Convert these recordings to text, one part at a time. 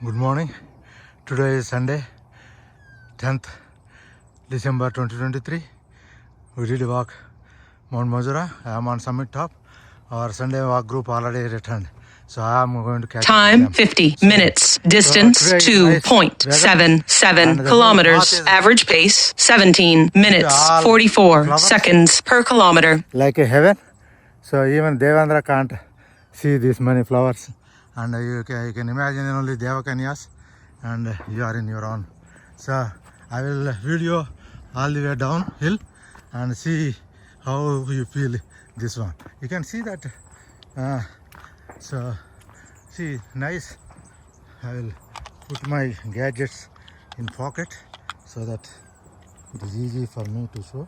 Good morning. Today is Sunday, 10th December 2023. We did walk Mt Majura. I am on summit top. Our Sunday walk group already returned. So I am going to catch Time them. 50 minutes. Distance today is nice 2.77 and the whole kilometers. path is Average pace 17 minutes all 44 flowers. seconds per kilometer. Like a heaven. So even Devendra can't see these many flowers. And you can imagine only Devakanyas and you are in your own. So I will video all the way downhill and see how you feel this one. You can see that. So see, nice. I will put my gadgets in pocket so that it is easy for me to show.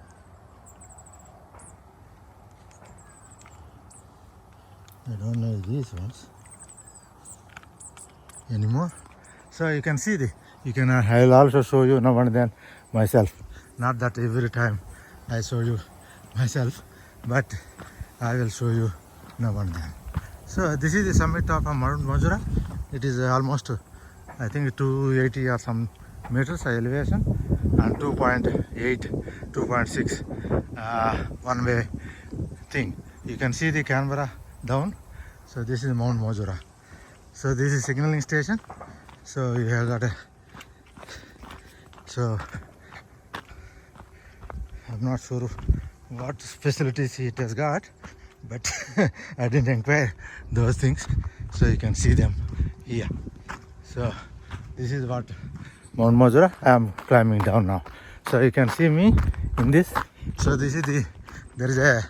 I don't know these ones anymore. So you can see I will also show you now and then myself. Not that every time I show you myself, but I will show you now and then. So this is the summit of Mt Majura. It is almost, I think 280 or some meters elevation and 2.6 one way thing. You can see the Canberra down. So this is Mt Majura. So this is signaling station. So you have got I'm not sure what facilities it has got, but I didn't inquire those things. So you can see them here. So this is what Mt Majura. I am climbing down now. So you can see me in this. So this is there is a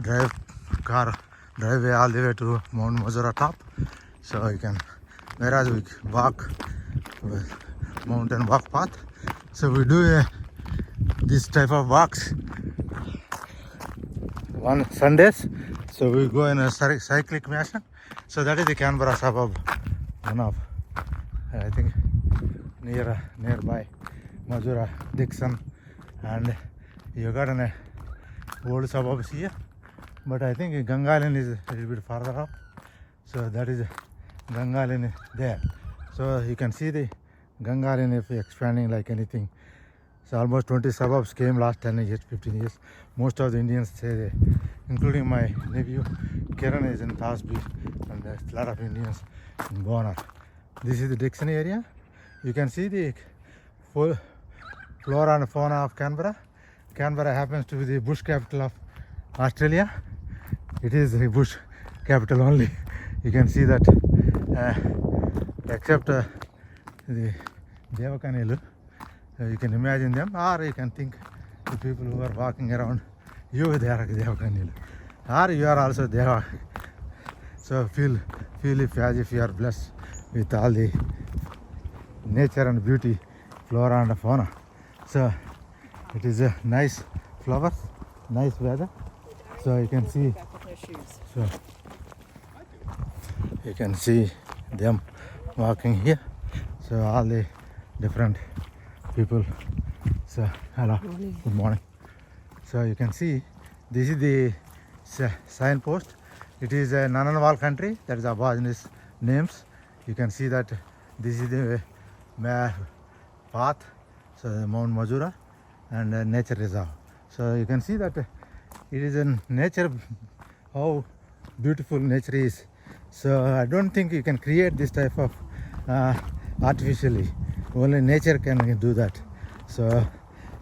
driveway all the way to Mt Majura top. So you can, whereas we walk mountain walk path. So we do this type of walks on Sundays. So we go in a cyclic fashion. So that is the Canberra suburb, one of I think nearby Majura, Dixon, and you got an old suburbs here. But I think Ganga Island is a little bit farther up. So that is Ganga Island there. So you can see the Ganga Island if expanding like anything. So almost 20 suburbs came last 10 years, 15 years. Most of the Indians stay there, including my nephew Kiran is in Thasby, and there's a lot of Indians in Bonner. This is the Dixon area. You can see the full flora and fauna of Canberra. Canberra happens to be the bush capital of Australia. It is a bush capital only. You can see that except the Devakanilu, you can imagine them, or you can think the people who are walking around you, they are Devakanilu, or you are also Deva. So feel it as if you are blessed with all the nature and beauty, flora and fauna. So it is a nice flowers, nice weather. So you can see. So you can see them walking here. So all the different people. So hello, good morning. So you can see this is the signpost. It is a Nananwal country. That is Aborigines names. You can see that this is the path. So the Mt Majura and Nature Reserve. So you can see that it is in nature, how beautiful nature is. So I don't think you can create this type of artificially. Only nature can do that. So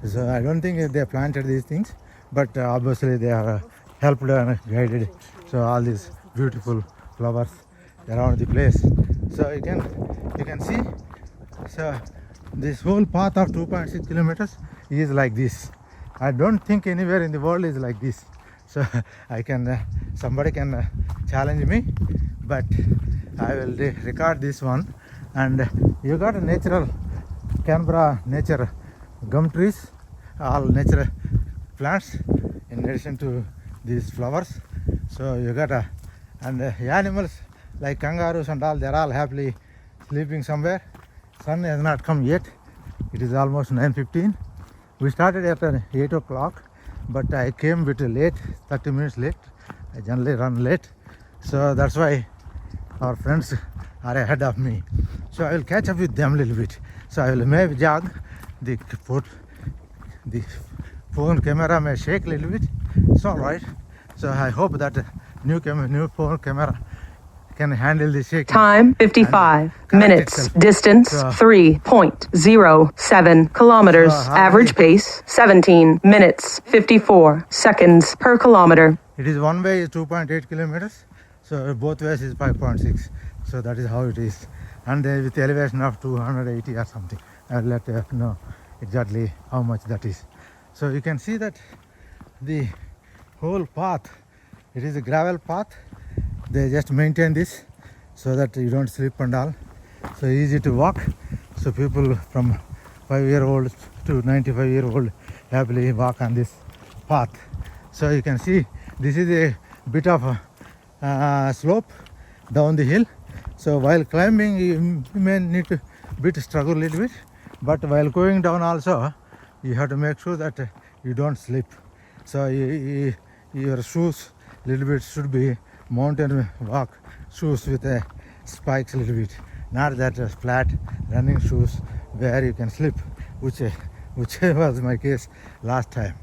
I don't think they planted these things, but obviously they are helped and guided. So all these beautiful flowers around the place. So you can see. So this whole path of 2.6 kilometers is like this. I don't think anywhere in the world is like this. So somebody can challenge me, but I will record this one. And you got a natural Canberra nature gum trees, all natural plants in addition to these flowers. So you got and animals like kangaroos and all, they're all happily sleeping somewhere. Sun has not come yet. It is almost 9:15. We started at 8 o'clock, but I came a bit late, 30 minutes late. I generally run late. So that's why our friends are ahead of me. So I will catch up with them a little bit. So I will maybe jog. The phone camera may shake a little bit. It's all right. So I hope that new phone camera can handle the shaking. Time 55 correct minutes. itself. Distance So- 3.07 kilometers. So, Average pace 17 minutes 54 seconds per kilometer. It is one way is 2.8 kilometers. So both ways is 5.6. So that is how it is. And with elevation of 280 or something. I will let you know exactly how much that is. So you can see that the whole path, it is a gravel path. They just maintain this so that you don't slip and all. So easy to walk. So people from 5-year-old to 95-year-old happily walk on this path. So you can see this is a bit of a slope down the hill. So while climbing you may need to struggle a little bit, but while going down also you have to make sure that you don't slip. So your shoes little bit should be mountain walk shoes with spikes a little bit, not that flat running shoes where you can slip, which was my case last time.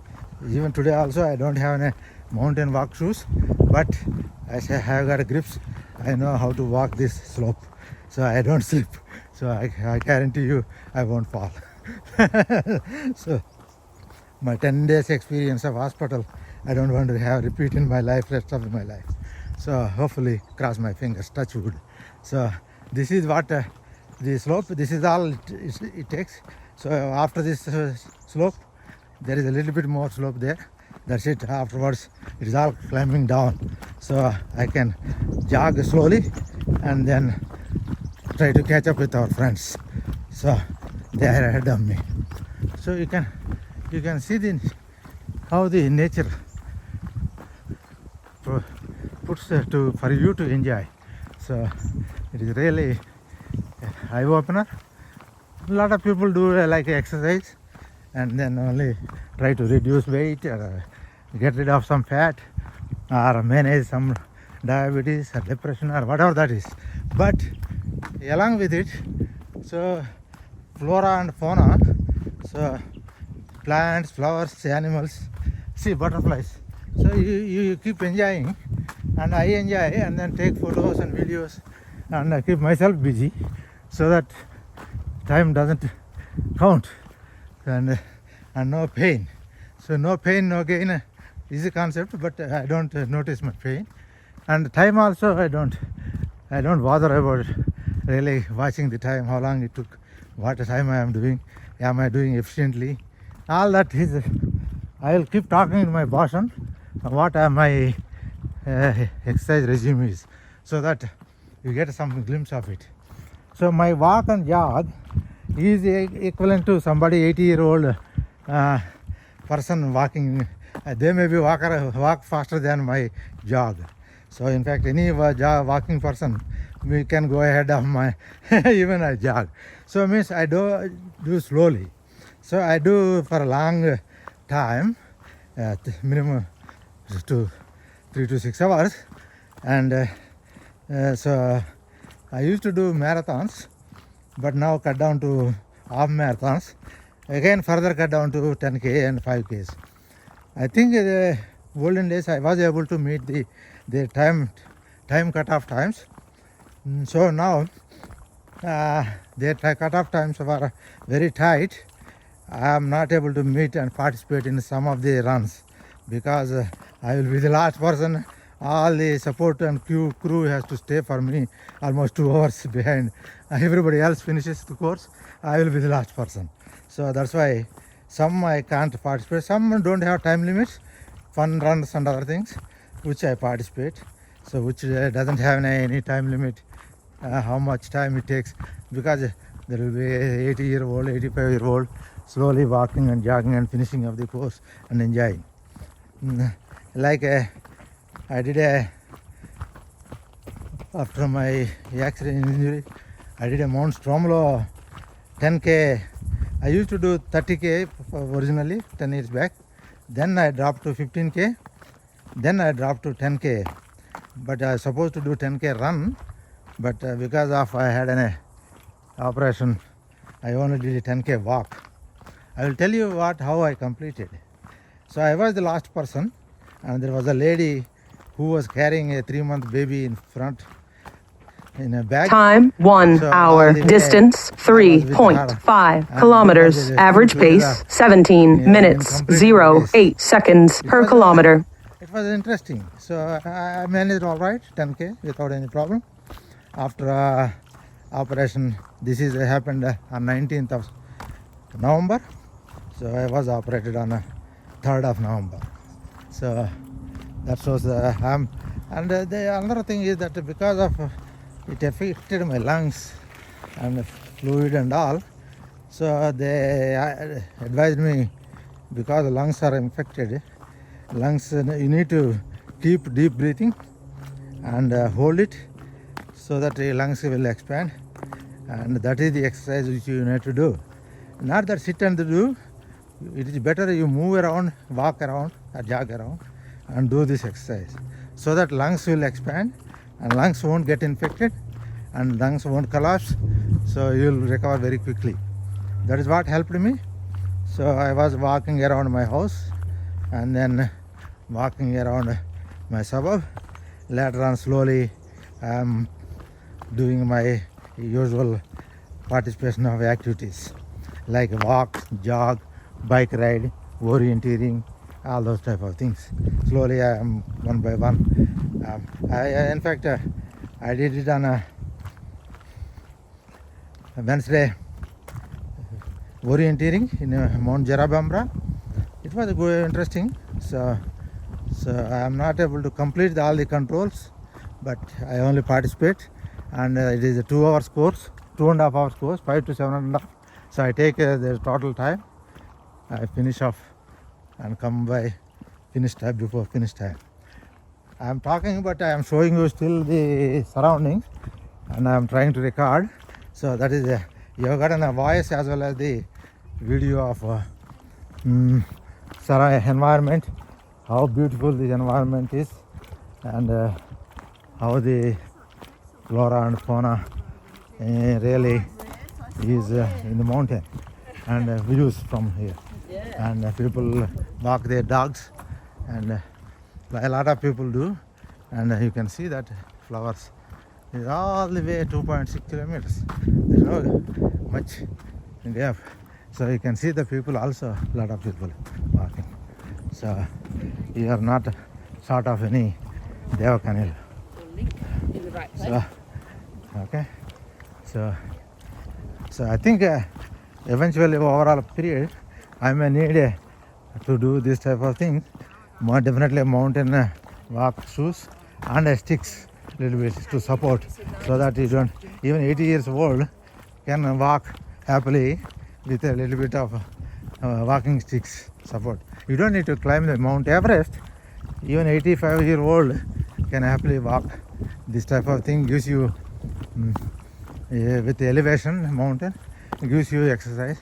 Even today also I don't have any mountain walk shoes, but I have got grips. I know how to walk this slope, so I don't slip. So I guarantee you I won't fall. So my 10 days experience of hospital, I don't want to have repeat in my life, rest of my life. So hopefully, cross my fingers, touch wood. So this is what the slope, this is all it takes. So after this slope, there is a little bit more slope there. That's it. Afterwards, it is all climbing down. So I can jog slowly and then try to catch up with our friends. So they are ahead of me. So you can see how the nature puts for you to enjoy. So it is really eye opener. A lot of people do like exercise and then only try to reduce weight or get rid of some fat or manage some diabetes or depression or whatever that is. But along with it, so flora and fauna, so plants, flowers, animals, see butterflies. So you keep enjoying, and I enjoy and then take photos and videos and I keep myself busy so that time doesn't count and no pain. So no pain, no gain is a concept, but I don't notice my pain. And time also I don't bother about really watching the time, how long it took, what time I am doing, am I doing efficiently. All that is, I will keep talking in my basham what my exercise regime is, so that you get some glimpse of it. So my walk and jog is equivalent to somebody 80-year-old person walking. They may be walk faster than my jog. So in fact, any walking person, we can go ahead of my even I jog. So means I do slowly. So I do for a long time, minimum to 3 to 6 hours, and so I used to do marathons, but now cut down to half marathons. Again, further cut down to 10K and 5Ks. I think the olden days I was able to meet the time cutoff times. So now their cutoff times are very tight. I am not able to meet and participate in some of the runs because I will be the last person. All the support and crew has to stay for me almost 2 hours behind. Everybody else finishes the course. I will be the last person. So that's why some I can't participate. Some don't have time limits, fun runs and other things, which I participate. So which doesn't have any time limit, how much time it takes, because there will be 80-year-old, 85-year-old slowly walking and jogging and finishing of the course and enjoying. Like I did after my accident injury, I did a Mount Stromlo 10K. I used to do 30K originally 10 years back. Then I dropped to 15K. Then I dropped to 10K. But I was supposed to do 10K run, but because of I had a operation, I only did a 10K walk. I will tell you how I completed. So I was the last person, and there was a lady who was carrying a 3-month baby in front in a bag. Time 1 So hour. all the way Distance I was with her, 3.5 and kilometers. because it Average came together pace 17 in minutes completing the 08 seconds It per was, kilometer. It was interesting. So I managed all right, 10K without any problem. After operation, this is happened on 19th of November. So I was operated on 3rd of November. So that shows the and the another thing is that because of it affected my lungs and fluid and all, so they advised me, because the lungs are infected, you need to keep deep breathing and hold it so that your lungs will expand, and that is the exercise which you need to do. Not that sit and do. It is better you move around, walk around or jog around and do this exercise so that lungs will expand and lungs won't get infected and lungs won't collapse, so you will recover very quickly. That is what helped me. So I was walking around my house and then walking around my suburb. Later on, slowly I am doing my usual participation of activities like walk, jog, bike ride, orienteering, all those type of things. Slowly I am one by one. In fact, I did it on a Wednesday, orienteering in Mt Majura. It was good, interesting. So I am not able to complete all the controls, but I only participate, and it is a 2 hours course, 2.5 hours course, 5 to 7.5. So I take the total time. I finish off and come by finish time before finish time. I am talking, but I am showing you still the surroundings, and I am trying to record. So that is you have gotten a voice as well as the video of environment, how beautiful this environment is, and how the flora and fauna really is in the mountain, and views from here. And people walk their dogs, and a lot of people do, and you can see that flowers is all the way 2.6 kilometers. There's no much gap, so you can see the people also, a lot of people walking. So you are not short of any Devakanil. In the right place. So, okay, so I think eventually overall period I may need to do this type of thing. More definitely mountain walk shoes and sticks little bit to support, so that you don't, even 80 years old can walk happily with a little bit of walking sticks support. You don't need to climb the Mount Everest. Even 85-year-old can happily walk. This type of thing gives you with the elevation mountain, gives you exercise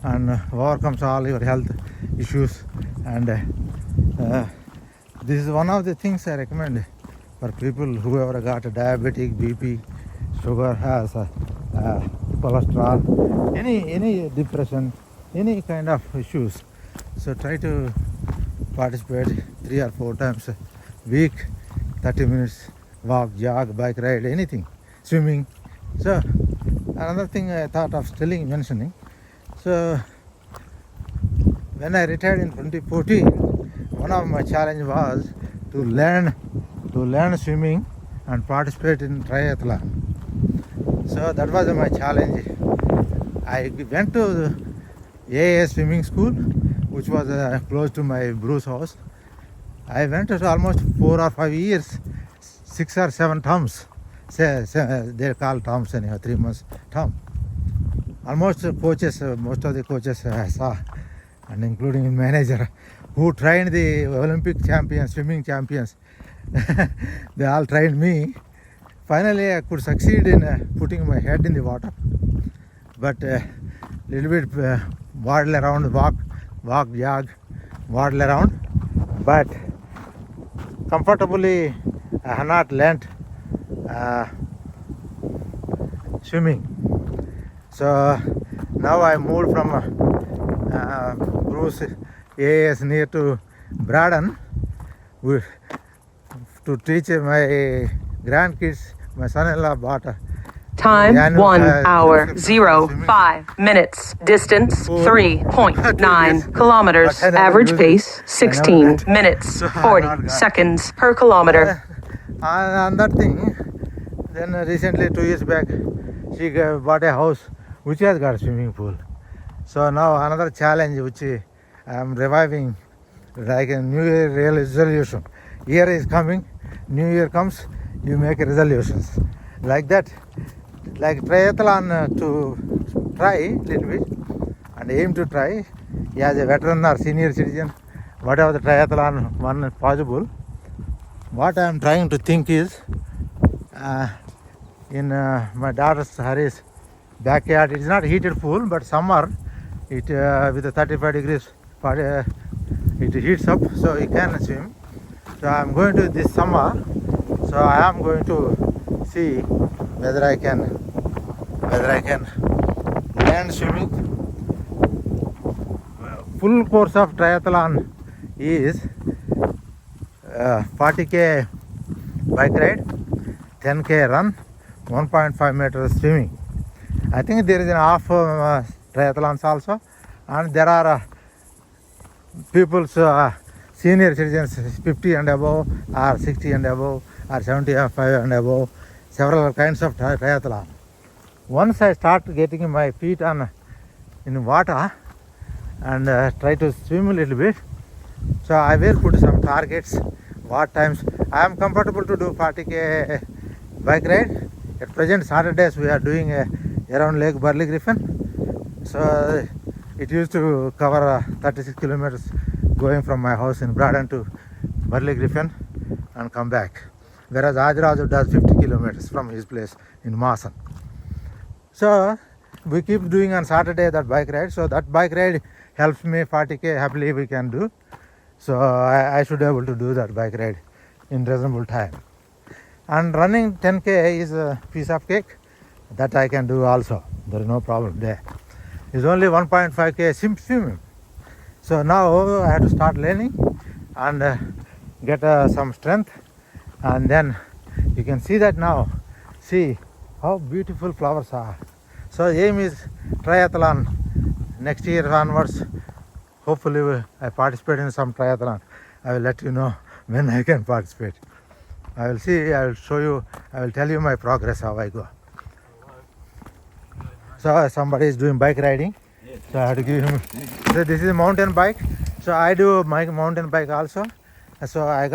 and overcomes all your health issues. And this is one of the things I recommend for people who ever got a diabetic, BP, sugar, has cholesterol, any depression, any kind of issues. So try to participate 3 or 4 times a week, 30 minutes walk, jog, bike ride, anything, swimming. So another thing I thought of mentioning. So when I retired in 2014, one of my challenge was to learn swimming and participate in triathlon. So that was my challenge. I went to the AAS swimming school, which was close to my Bruce house. I went to almost 4 or 5 years, 6 or 7 terms. They're called terms anyhow, 3 months term. Almost coaches, most of the coaches I saw, and including manager who trained the Olympic champions, swimming champions. They all trained me. Finally, I could succeed in putting my head in the water, but little bit waddle around, walk, jog, waddle around, but comfortably I have not learnt swimming. So now I moved from Bruce AS near to Braddon to teach my grandkids. My son-in-law bought a Time annual 1 hour subscription for swimming 05 minutes. Distance pool. 2 years. 3.9 kilometers. But I never Average used it. pace I never 16 went. minutes So I have 40 not gone. seconds per kilometer. On that thing, then recently 2 years back, she bought a house which has got a swimming pool. So now another challenge which I am reviving, like a New Year resolution. Year is coming, New Year comes, you make resolutions. Like that, like triathlon to try a little bit and aim to try as a veteran or senior citizen, whatever the triathlon one possible. What I am trying to think is in my daughter's Hari's backyard, it is not heated pool, but summer it with the 35 degrees it heats up, so you can swim. So I am going to this summer, so I am going to see whether I can learn swimming. Full course of triathlon is 40k bike ride, 10k run, 1.5 meters swimming. I think there is an half triathlons also, and there are people, senior citizens 50 and above, or 60 and above, or 75 and above, several kinds of triathlon. Once I start getting my feet in water and try to swim a little bit, so I will put some targets, what times I am comfortable to do 40k bike ride. At present Saturdays we are doing around Lake Burley Griffin. So it used to cover 36 kilometers going from my house in Braddon to Burley Griffin and come back. Whereas Ajraju does 50 kilometers from his place in Maasan. So we keep doing on Saturday that bike ride. So that bike ride helps me 40k happily we can do. So I should be able to do that bike ride in reasonable time. And running 10k is a piece of cake that I can do also. There is no problem there. It's only 1.5k swimming. So now I have to start learning and get some strength, and then you can see that now. See how beautiful flowers are. So aim is triathlon next year onwards. Hopefully I participate in some triathlon. I will let you know when I can participate. I will see, I will show you, I will tell you my progress, how I go. So somebody is doing bike riding, so I have to give him. So this is a mountain bike. So I do my mountain bike also. So I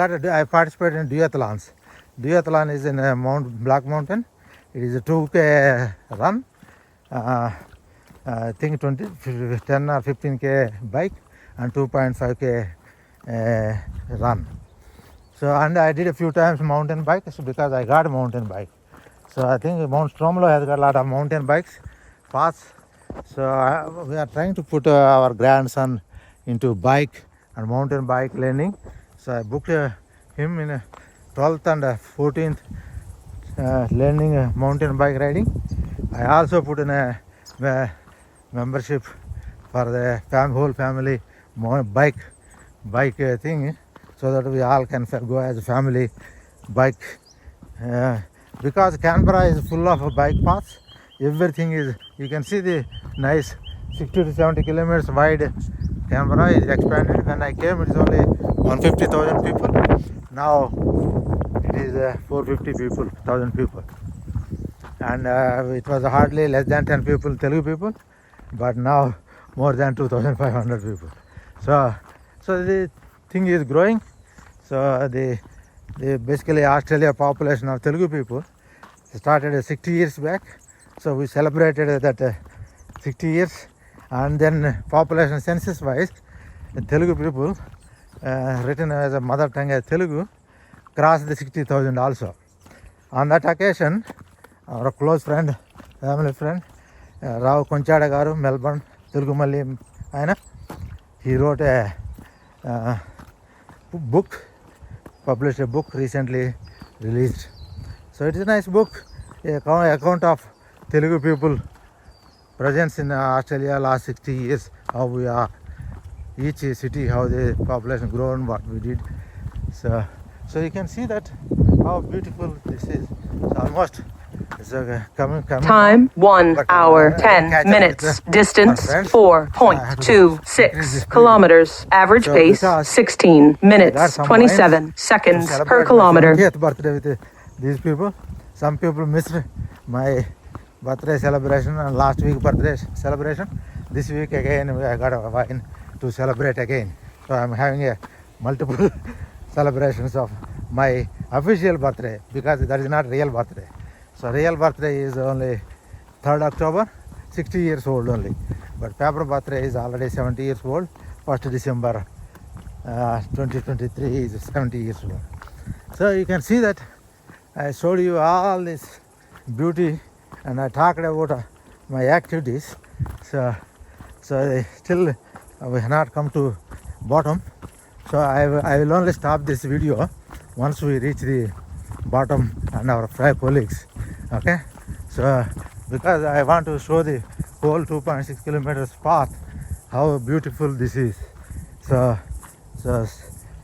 participate in duathlons. Duathlon is in Black Mountain. It is a 2k run. I think 10 or 15k bike and 2.5k run. So and I did a few times mountain bike, so because I got a mountain bike. So I think Mount Stromlo has got a lot of mountain bikes, paths. So we are trying to put our grandson into bike and mountain bike learning. So I booked him in 12th and 14th learning mountain bike riding. I also put in a membership for the whole family bike thing, so that we all can go as a family bike. Because Canberra is full of bike paths. Everything is, you can see the nice 60 to 70 kilometers wide. Canberra is expanded. When I came, it is only 150,000 people. Now it is 450,000 people. And it was hardly less than 10 people, Telugu people, but now more than 2,500 people. So the thing is growing. So the basically Australia population of Telugu people started 60 years back. So we celebrated that 60 years, and then population census wise, the Telugu people written as a mother tongue as Telugu crossed the 60,000 also. On that occasion, our close friend, family friend, Rao Konchada Garu, Melbourne, Telugu Malli Aina, he wrote a book, published a book recently released. So it is a nice book, a account of Telugu people presence in Australia last 60 years, how we are, each city, how the population grown, what we did. So you can see that how beautiful this is. It's almost coming Time down. 1 But, hour catch 10 up minutes. with Distance our friends. I have to increase the 4.26 speed. kilometers. Average So pace because 16 I got minutes some 27 to seconds per celebrate my kilometer. 70th birthday with these people. Some people missed my birthday celebration and last week birthday celebration. This week again I got a wine to celebrate again. So I'm having a multiple celebrations of my official birthday because that is not real birthday. So real birthday is only 3rd October, 60 years old only. But paper birthday is already 70 years old. 1st December 2023 is 70 years old. So you can see that I showed you all this beauty and I talked about my activities. So still we have not come to bottom. So I will only stop this video once we reach the bottom and our 5 colleagues. Okay. So because I want to show the whole 2.6 kilometers path, how beautiful this is. So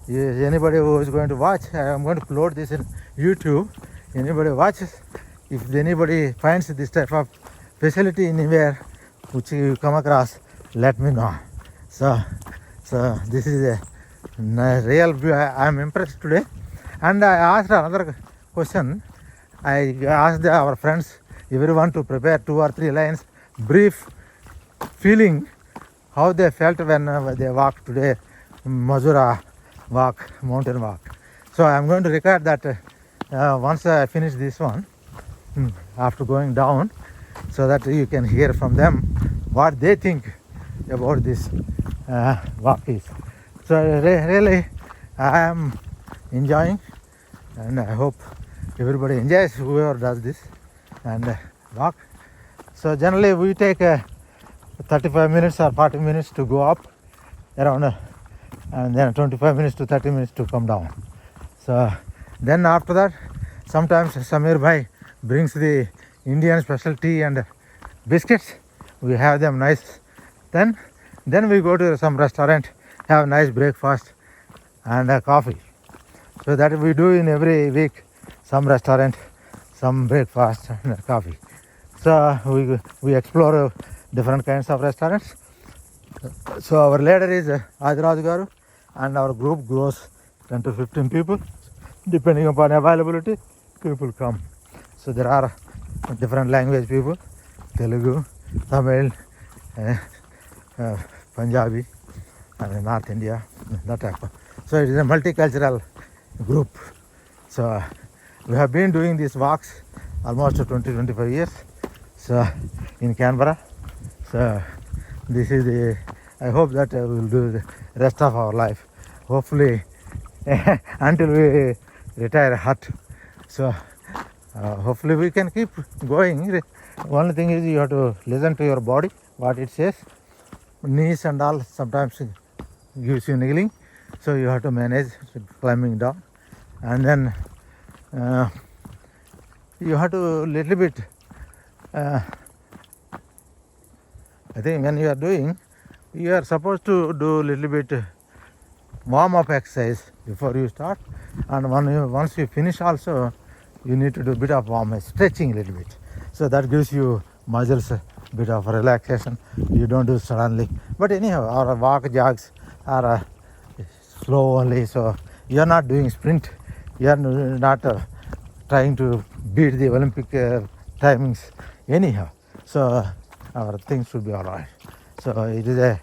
anybody who is going to watch, I am going to upload this in YouTube. Anybody watches, if anybody finds this type of facility anywhere which you come across, let me know. So this is a real view. I am impressed today. And I asked another question. I asked our friends, everyone to prepare 2 or 3 lines, brief feeling how they felt when they walked today, Majura Walk, mountain walk. So I'm going to record that once I finish this one, after going down, so that you can hear from them what they think about this walk is. So really I am enjoying, and I hope everybody enjoys, whoever does this and walk. So generally we take 35 minutes or 40 minutes to go up around, and then 25 minutes to 30 minutes to come down. So then after that, sometimes Samir bhai brings the Indian special tea and biscuits. We have them nice. Then we go to some restaurant, have nice breakfast and coffee. So that we do in every week, some restaurant, some breakfast and coffee. So we explore different kinds of restaurants. So our leader is Adiraj Garu, and our group grows 10 to 15 people. Depending upon availability, people come. So there are different language people, Telugu, Tamil, Punjabi, and North India, that type of. So it is a multicultural group. So we have been doing these walks almost 20-25 years. So in Canberra. So this is the, I hope that we will do the rest of our life. Hopefully until we retire hut. So hopefully we can keep going. Only thing is you have to listen to your body, what it says. Knees and all sometimes gives you niggling. So you have to manage climbing down. And then you have to little bit, I think when you are doing, you are supposed to do little bit warm-up exercise before you start. And once you finish also, you need to do a bit of warm stretching a little bit. So that gives you muscles a bit of relaxation. You don't do suddenly. But anyhow, our walk jogs are slow only. So you are not doing sprint. You are not trying to beat the Olympic timings anyhow. So our things should be all right. So it is a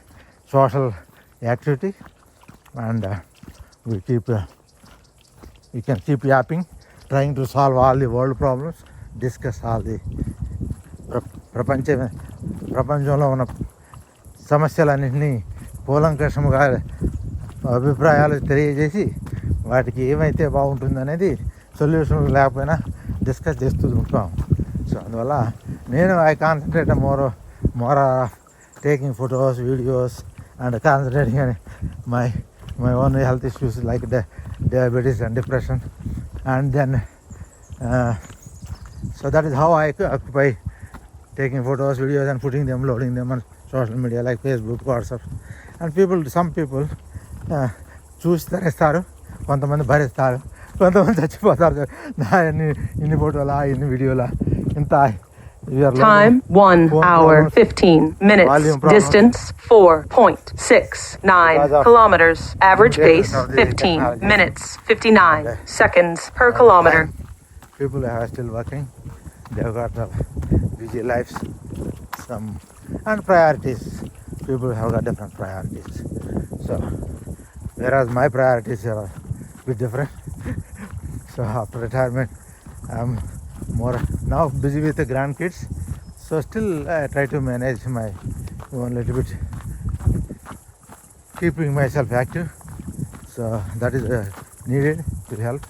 social activity, and we can keep yapping, trying to solve all the world problems, discuss all the ప్రపంచంలో ఉన్న సమస్యలన్నింటినీ కూలంకషముగా అభిప్రాయాలు తెలియజేసి వాటికి ఏమైతే బాగుంటుంది అనేది solution లేకపోయినా డిస్కస్ చేస్తూ ఉంటాం. సో అందువల్ల నేను I concentrate more taking photos, videos, and concentrating on my own health issues like diabetes and depression. And then so that is how I occupy taking photos, videos and putting them, loading them on social media like Facebook, WhatsApp. And some people చూసి తరేస్తారు, కొంతమంది భరిస్తారు, కొంతమంది చచ్చిపోతారు. ఇన్ని ఫోటోలా, ఇన్ని వీడియోలా, ఇంత. Time 1 hour 15 minutes. Distance 4.69 kilometers. Average pace 15 minutes 59 seconds per kilometer. People are still working. They've got busy lives, and priorities. People have got different priorities. So, whereas my priorities are a bit different. So after retirement, I'm more now busy with the grandkids. So still I try to manage my own little bit, keeping myself active. So that is needed to help,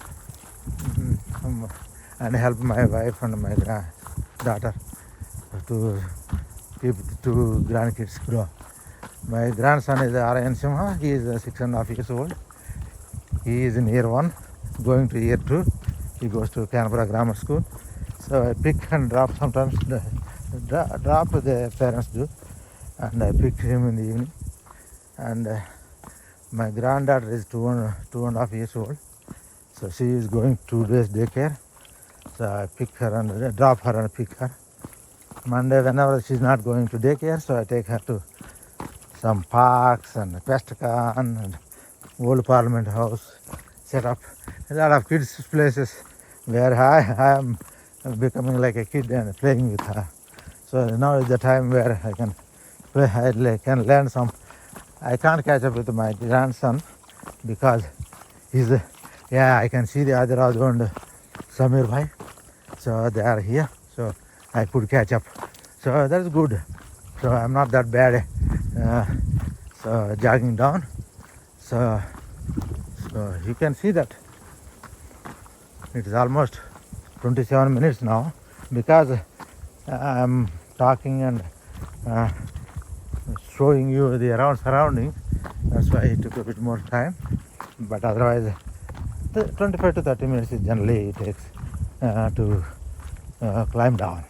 and help my wife and my daughter to keep the 2 grandkids grow. My grandson is R.N. Simha. He is 6.5 years old. He is in year 1, going to year 2. He goes to Canberra Grammar School. So I pick and drop sometimes. Drop the parents do, and I pick him in the evening. And my granddaughter is 2.5 years old. So she is going 2 days daycare. So I pick her and drop her and pick her. Monday, whenever she's not going to daycare, so I take her to some parks and Pestacan and old Parliament House, set up a lot of kids places where I am becoming like a kid and playing with her. So now is the time where I can play, I can learn some. I can't catch up with my grandson because he's I can see the Adiraj and Samir bhai. So they are here, so I could catch up. So that's good. So I'm not that bad. So jogging down. So you can see that it is almost 27 minutes now, because I'm talking and showing you the surrounding. That's why it took a bit more time. But otherwise, 25 to 30 minutes is generally it takes to climb down,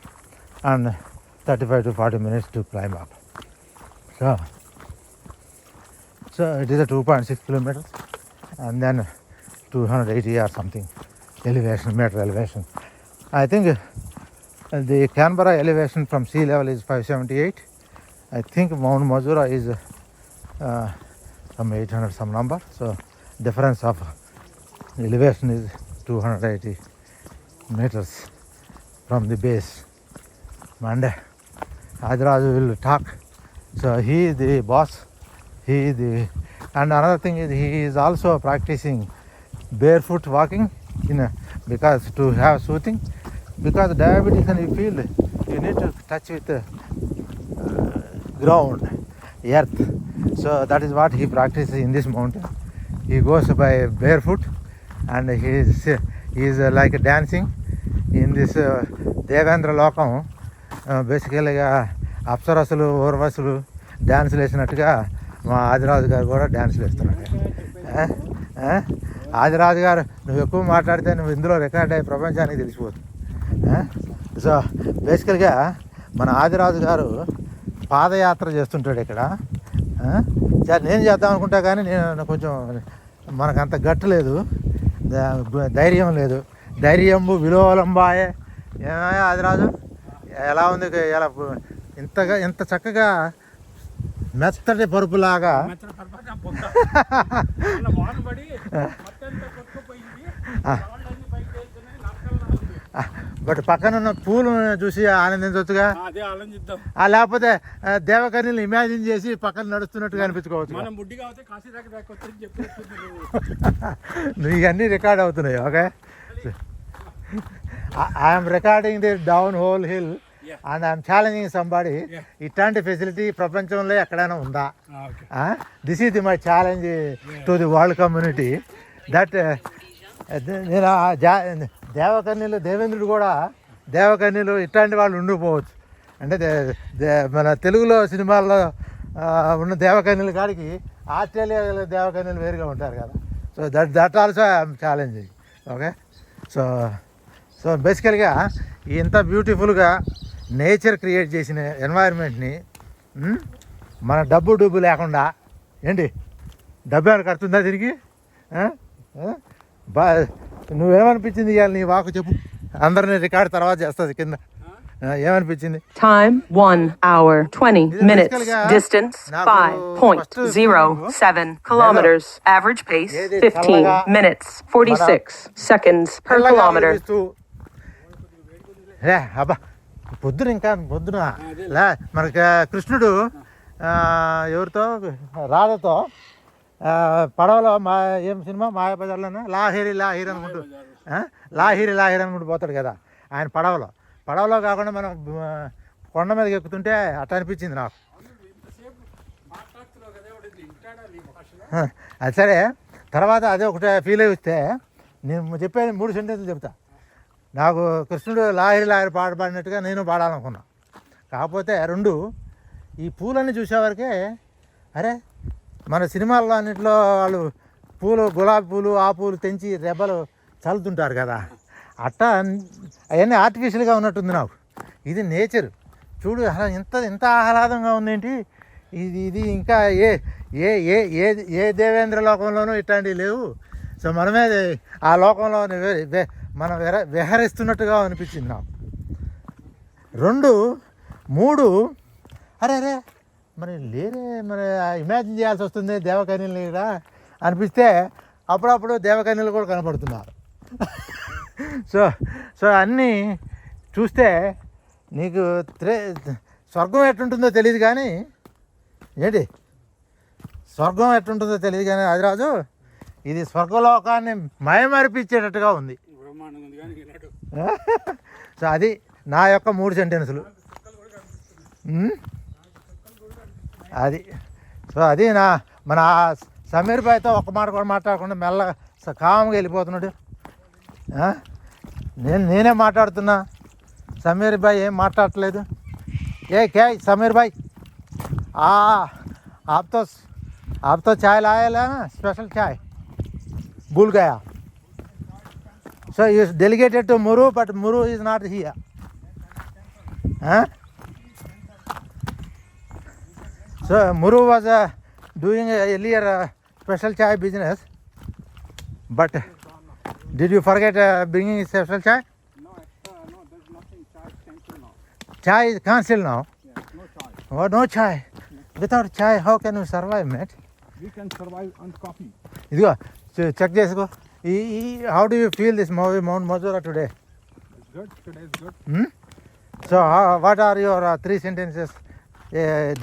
and 35 to 40 minutes to climb up. So it is a 2.6 kilometers, and then 280 or something meter elevation. I think the Canberra elevation from sea level is 578. I think Mt Majura is some 800 some number. So difference of elevation is 280 meters from the base. Monday, Adiraj will talk. So he is the boss. And another thing is he is also practicing barefoot walking, because to have soothing, because diabetes, and you feel you need to touch with the ground, earth. So that is what he practices in this mountain. He goes by barefoot, and he is like dancing in this Devendra Lokam. Basically అప్సరసులు ఊర్వశులు డ్యాన్సులు వేసినట్టుగా మా ఆదిరాజు గారు కూడా డ్యాన్సులు వేస్తున్నాడు. ఆదిరాజు గారు, నువ్వు ఎక్కువ మాట్లాడితే నువ్వు ఇందులో రికార్డ్ అయ్యి ప్రపంచానికి తెలిసిపోతుంది. సో బేసికల్గా మన ఆదిరాజు గారు పాదయాత్ర చేస్తుంటాడు ఇక్కడ. నేను చేద్దాం అనుకుంటా, కానీ నేను కొంచెం మనకంత గట్టు లేదు, ధైర్యం లేదు. ధైర్యంబు విలోలంబాయే. ఏమయ్యా ఆదిరాజు, ఎలా ఉంది? ఎలా ఇంత చక్కగా మెత్తటి పరుపులాగా బట్ పక్కన ఉన్న పూలు చూసి ఆనందించవచ్చుగా, లేకపోతే దేవకన్యలు ఇమాజిన్ చేసి పక్కన నడుస్తున్నట్టుగా అనిపించుకోవచ్చు. నువ్వు ఇవన్నీ రికార్డ్ అవుతున్నాయి. Okay, I'm recording the down whole hill and I'm challenging somebody. ఇట్లాంటి ఫెసిలిటీ ప్రపంచంలో ఎక్కడైనా ఉందా? This is my challenge to the world community. That నేను దేవకన్యలు, దేవేంద్రుడు కూడా దేవకన్యలు ఇట్లాంటి వాళ్ళు ఉండిపోవచ్చు. అంటే మన తెలుగులో సినిమాల్లో ఉన్న దేవకన్యల కాడికి ఆస్ట్రేలియాలో దేవకన్యలు వేరుగా ఉంటారు కదా. So that also I'm challenging. Okay, so బేసికల్గా ఇంత బ్యూటిఫుల్గా నేచర్ క్రియేట్ చేసిన ఎన్వైరన్మెంట్ని మన డబ్బు లేకుండా ఏంటి డబ్బు ఏమైనా కడుతుందా దీనికి బా నువ్వేమనిపించింది ఇవాళ నీ వాకు చెప్పు అందరినీ రికార్డ్ తర్వాత చేస్తుంది కింద ఏమనిపించింది Time 1 hour 20 minutes. Distance 5.07 kilometers. Average pace 15 minutes 46 seconds per kilometer. అబ్బా పొద్దున లే మనకి కృష్ణుడు ఎవరితో రాధతో పడవలో ఏం సినిమా మాయాబజార్లోనే లాహిరి అనుకుంటూ లాహిరి అనుకుంటూ పోతాడు కదా ఆయన పడవలో కాకుండా మనం కొండ మీదకి ఎక్కుతుంటే అట్లా అనిపించింది నాకు. అది సరే, తర్వాత అదే ఒకటే ఫీల్ అయి వస్తే నేను చెప్పేది 3 సెంటెన్సులు చెప్తా. నాకు కృష్ణుడు లాహిరి పాట పాడినట్టుగా నేను పాడాలనుకున్నా. కాకపోతే 2 ఈ పూలన్నీ చూసేవరకే అరే మన సినిమాల్లో అన్నింటిలో వాళ్ళు గులాబీ పూలు ఆ పూలు తెంచి రెబ్బలు చల్లుతుంటారు కదా, అట్టా అవన్నీ ఆర్టిఫిషియల్గా ఉన్నట్టుంది నాకు. ఇది నేచర్ చూడు, ఎంత ఆహ్లాదంగా ఉందేంటి ఇది. ఇంకా ఏ దేవేంద్ర లోకంలోనూ ఇట్లాంటివి లేవు. సో మనమే ఆ లోకంలో మనం విహరిస్తున్నట్టుగా అనిపించింది నాకు. 2, 3 అరే మరి మరి ఇమాజిన్ చేయాల్సి వస్తుంది దేవకన్యలు లేరా అనిపిస్తే అప్పుడప్పుడు దేవకన్యలు కూడా కనపడుతున్నారు. సో అన్నీ చూస్తే నీకు స్వర్గం ఎట్లుంటుందో తెలియదు కానీ స్వర్గం ఎట్లుంటుందో తెలియదు కానీ ఆదిరాజు ఇది స్వర్గలోకాన్ని మయమరిపించేటట్టుగా ఉంది. సో అది నా యొక్క 3 సెంటెన్సులు. అది సో అది మన సమీర్ బాయ్తో ఒక్క మాట కూడా మాట్లాడకుండా మెల్లగా కామ్గా వెళ్ళిపోతున్నాడు. నేనే మాట్లాడుతున్నా, సమీర్ బాయ్ ఏం మాట్లాడట్లేదు. क्या समीर भाई आप तो चाय लाया ना, स्पेशल चाय भूल गया. So you delegated to Muru, but Muru is not here. So Muru was doing earlier special chai business, but did you forget bringing special chai? No, there's nothing. Chai is cancelled now. Chai is cancelled now. Yeah, no chai. Oh, no chai. Without chai, how can you survive, mate? We can survive on coffee. ఇదిగో check చేసుకో. How do you feel this Mount Majura today? It's good. Today is good. So what are your 3 sentences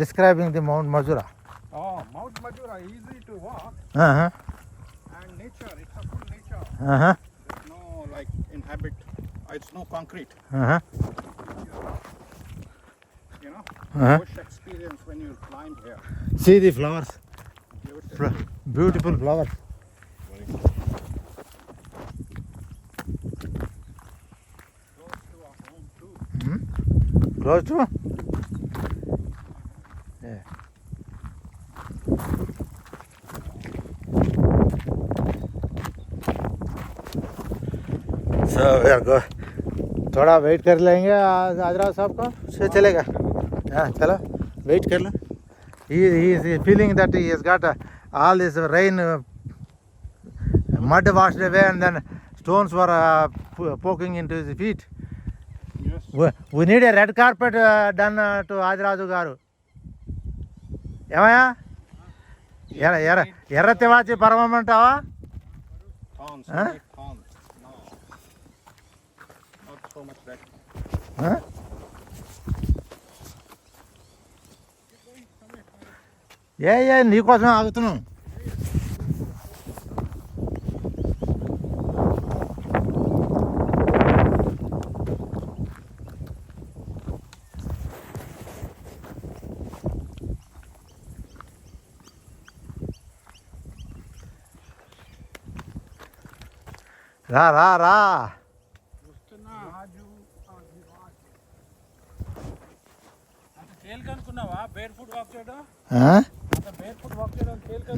describing the Mount Majura? Oh, Mount Majura, easy to walk. Uh-huh. And nature, it's a full nature. Uh-huh. There's no inhabit. It's no concrete. Uh-huh. You know, Uh-huh. bush experience when you climb here. See the flowers. Beautiful. Beautiful flowers. Close to our home too. Close to? Yeah. So we are go. थोड़ा wait कर लेंगे आजरा साहब को, से चलेगा. हाँ चलो wait कर लो. He is feeling that he has got all this rain mud washed away and then stones were poking into his feet. Yes. We need a red carpet done to Adiraju garu. ఏమయ్యా ఎర్ర తివాచి పరమంటావా? Thorns. Huh? Thorns. No. Not so much red. నీకోసమే ఆగుతున్నాం. రా రా రా.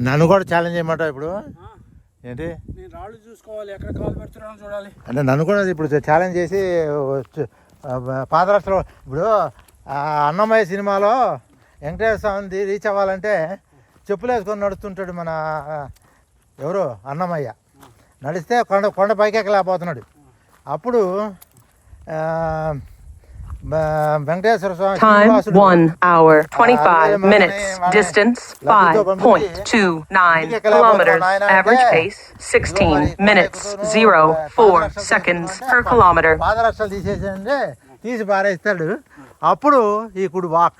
నన్ను కూడా challenge చేయమంటావు ఇప్పుడు? ఏంటి నేను రాళ్ళు చూసుకోవాలి, ఎక్కడ కాలు పెడుతున్నానో చూడాలి. అంటే నన్ను కూడా ఇప్పుడు ఛాలెంజ్ చేసి పాదరక్షలో ఇప్పుడు అన్నమయ్య సినిమాలో వెంకటేశ్వర స్వామిది రీచ్ అవ్వాలంటే చెప్పులు వేసుకొని నడుస్తుంటాడు మన ఎవరు అన్నమయ్య. నడిస్తే కొండ పైకి ఎక్కలేకపోతున్నాడు. అప్పుడు వెంకటేశ్వర స్వామి Time 1 hour 25 minutes. Distance 5.29 kilometers. Average pace 16 minutes 04 seconds per kilometer. పాదరక్షలు తీసేసంటే తీసి పారేస్తాడు. అప్పుడు ఈ కుడ్ వాక్